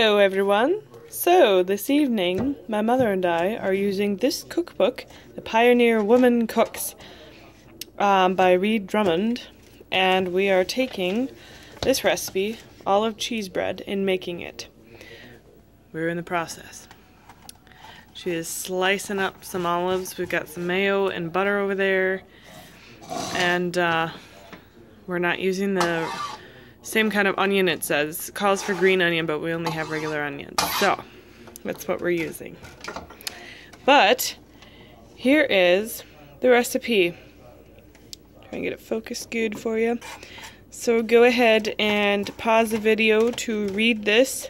Hello everyone! So this evening my mother and I are using this cookbook, The Pioneer Woman Cooks by Reed Drummond, and we are taking this recipe, olive cheese bread, and making it. We're in the process. She is slicing up some olives. We've got some mayo and butter over there, and we're not using the same kind of onion. It says it calls for green onion, but we only have regular onions, so that's what we're using. But here is the recipe. Try and get it focused good for you. So go ahead and pause the video to read this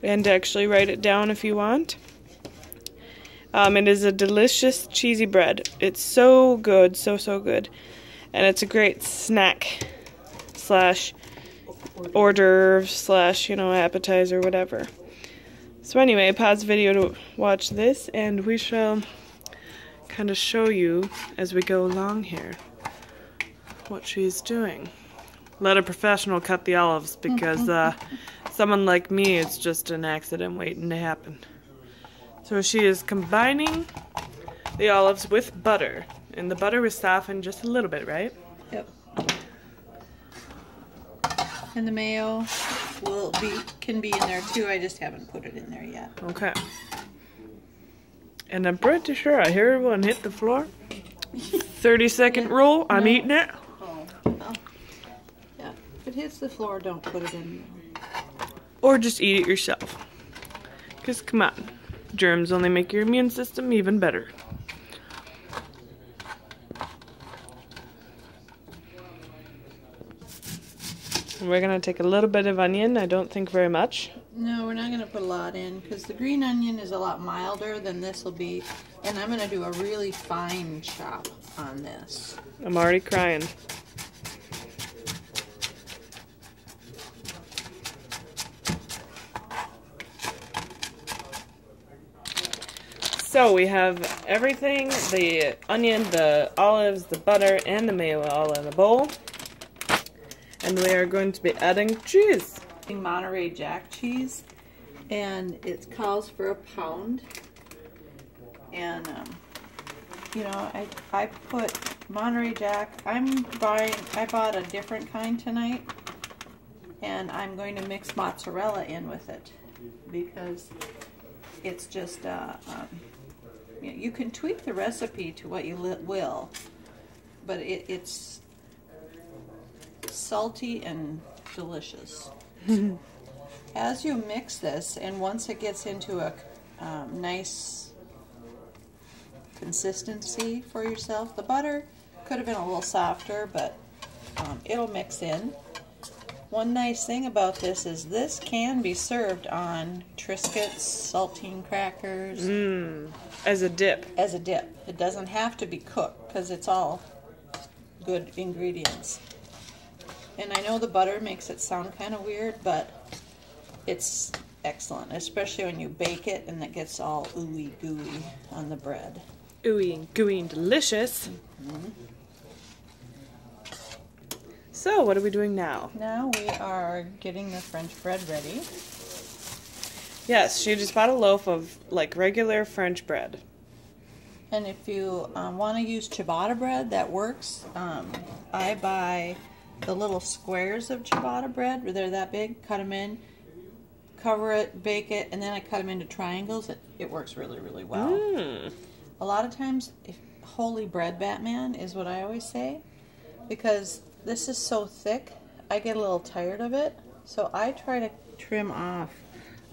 and actually write it down if you want. It is a delicious cheesy bread. It's so good, so good, and it's a great snack slash order slash, appetizer, whatever. So anyway, pause the video to watch this, and we shall kind of show you as we go along here what she's doing. Let a professional cut the olives, because someone like me, it's just an accident waiting to happen. So she is combining the olives with butter, and the butter is softened just a little bit, right? Yep. And the mayo can be in there too. I just haven't put it in there yet. Okay. And I'm pretty sure I hear one hit the floor. 30-second rule. I'm eating it. Oh. Well, yeah. If it hits the floor, don't put it in there. Or just eat it yourself. Because come on, germs only make your immune system even better. We're going to take a little bit of onion. I don't think very much. No, we're not going to put a lot in, because the green onion is a lot milder than this will be. And I'm going to do a really fine chop on this. I'm already crying. So we have everything, the onion, the olives, the butter, and the mayo all in a bowl. And we are going to be adding cheese. Monterey Jack cheese, and it calls for a pound. And I put Monterey Jack. I bought a different kind tonight, and I'm going to mix mozzarella in with it, because it's just you can tweak the recipe to what you will, but it's salty and delicious. As you mix this, and once it gets into a nice consistency for yourself, the butter could have been a little softer, but it'll mix in. One nice thing about this is this can be served on Triscuits, saltine crackers. As a dip. As a dip. It doesn't have to be cooked, because it's all good ingredients. And I know the butter makes it sound kind of weird, but it's excellent, especially when you bake it and it gets all ooey gooey on the bread. Ooey and gooey and delicious. So what are we doing now? Now we are getting the French bread ready. Yes, she just bought a loaf of like regular French bread. And if you want to use ciabatta bread, that works. I buy the little squares of ciabatta bread, where they're that big, cut them in, cover it, bake it, and then I cut them into triangles. It works really well. A lot of times, holy bread Batman is what I always say, because this is so thick, I get a little tired of it, so I try to trim off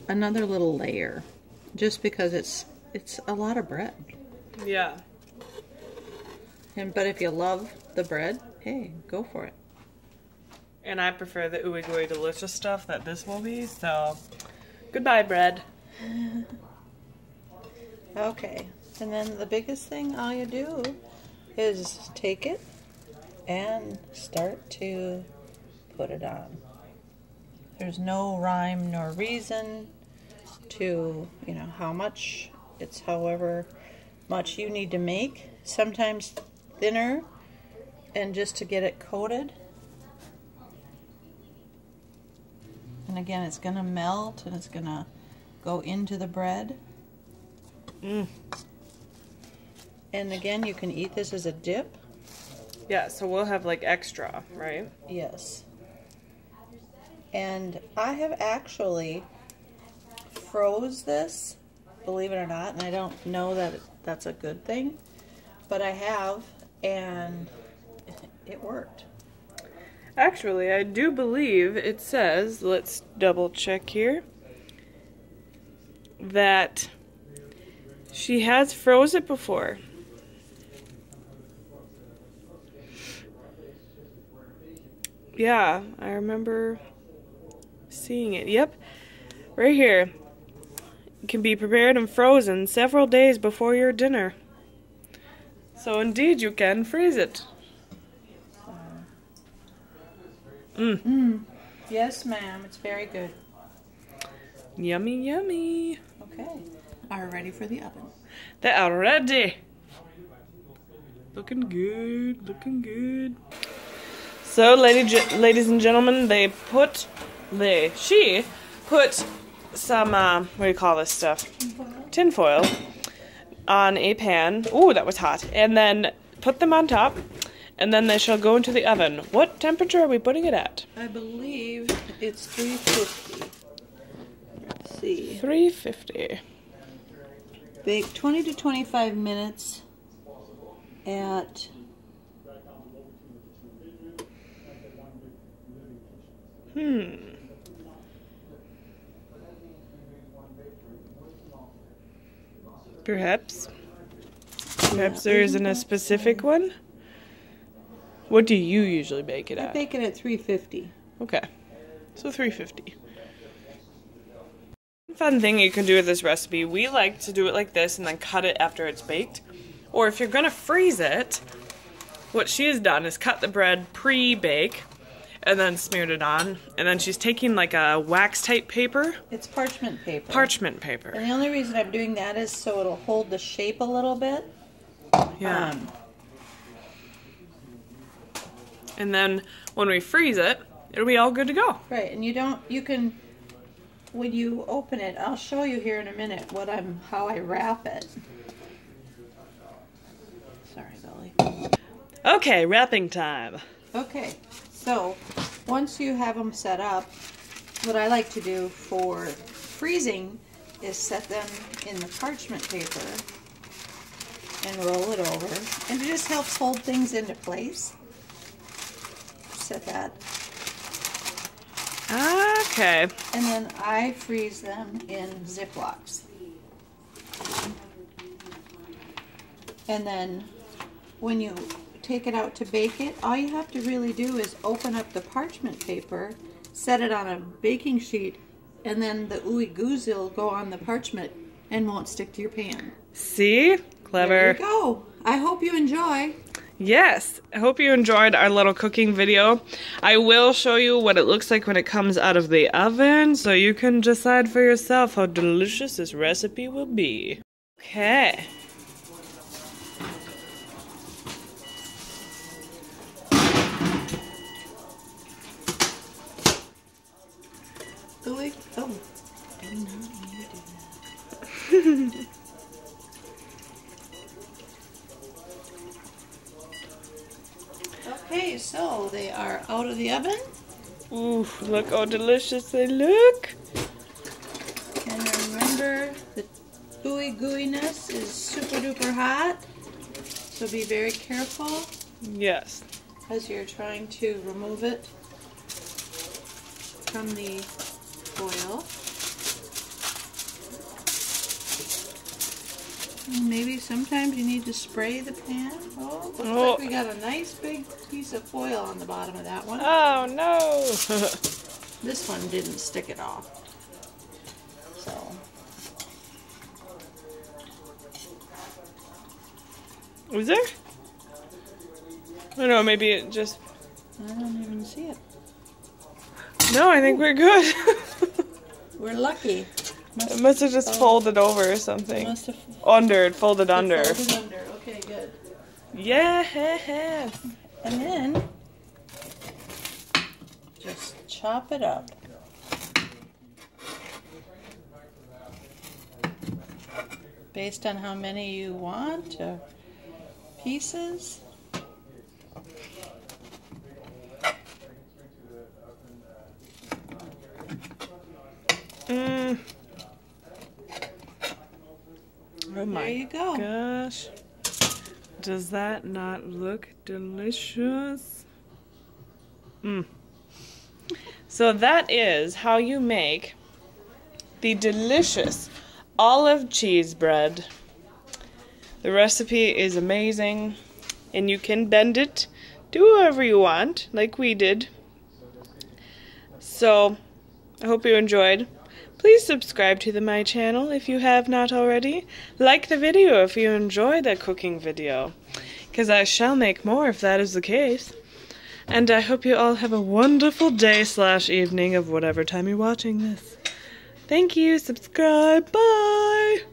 another little layer, just because it's a lot of bread. Yeah. But if you love the bread, hey, go for it. And I prefer the ooey gooey delicious stuff that this will be, so goodbye bread. Okay, and then the biggest thing all you do is take it and start to put it on. There's no rhyme nor reason to, how much. It's however much you need to make. Sometimes thinner, and just to get it coated. And again, it's going to melt and it's going to go into the bread. And again, you can eat this as a dip. Yeah, so we'll have like extra, right? Yes. And I have actually froze this, believe it or not, and I don't know that that's a good thing, but I have, and it worked. Actually, I do believe it says, let's double check here, that she has froze it before. Yeah, I remember seeing it. Yep, right here. It can be prepared and frozen several days before your dinner. So indeed, you can freeze it. Yes, ma'am. It's very good. Yummy, yummy. Okay. Are ready for the oven. They are ready. Looking good, looking good. So, ladies and gentlemen, she put some, what do you call this stuff? Tin foil on a pan. Ooh, that was hot. And then put them on top. And then they shall go into the oven. What temperature are we putting it at? I believe it's 350. Let's see. 350. Bake 20 to 25 minutes at Perhaps there isn't a specific one? What do you usually bake it I at? bake it at 350. Okay, so 350. Fun thing you can do with this recipe, we like to do it like this and then cut it after it's baked. Or if you're gonna freeze it, what she has done is cut the bread pre-bake and then smeared it on. And then she's taking like a wax type paper. It's parchment paper. Parchment paper. And the only reason I'm doing that is so it'll hold the shape a little bit. Yeah. And then when we freeze it, it'll be all good to go. Right, and you can, when you open it, I'll show you here in a minute how I wrap it. Sorry, Billy. Okay, wrapping time. Okay, so once you have them set up, what I like to do for freezing is set them in the parchment paper and roll it over, and it just helps hold things into place. Set that. Okay. And then I freeze them in Ziplocs. And then when you take it out to bake it, all you have to really do is open up the parchment paper, set it on a baking sheet, and then the ooey gooey will go on the parchment and won't stick to your pan. See? Clever. There you go. I hope you enjoy. Yes, I hope you enjoyed our little cooking video. I will show you what it looks like when it comes out of the oven, so you can decide for yourself how delicious this recipe will be. Okay. Ooey, oh, do not need to do that. Okay, so they are out of the oven. Ooh, look how delicious they look. And remember, the ooey gooiness is super duper hot, so be very careful Yes. as you're trying to remove it from the foil. And maybe sometimes you need to spray the pan. Oh, looks like we got a nice big piece of foil on the bottom of that one. Oh no! This one didn't stick it off. So. Was there? I don't know, maybe it just... I don't even see it. No, I think we're good. We're lucky. It must have just folded over or something. Must have Under, folded under. folded under. Okay, good. Yes. And then just chop it up. based on how many you want, pieces. Oh my there you go. gosh. Does that not look delicious? So that is how you make the delicious olive cheese bread. The recipe is amazing, and you can bend it, do whatever you want, like we did. So, I hope you enjoyed. Please subscribe to my channel if you have not already. Like the video if you enjoyed that cooking video, because I shall make more if that is the case. And I hope you all have a wonderful day/evening of whatever time you're watching this. Thank you. Subscribe. Bye.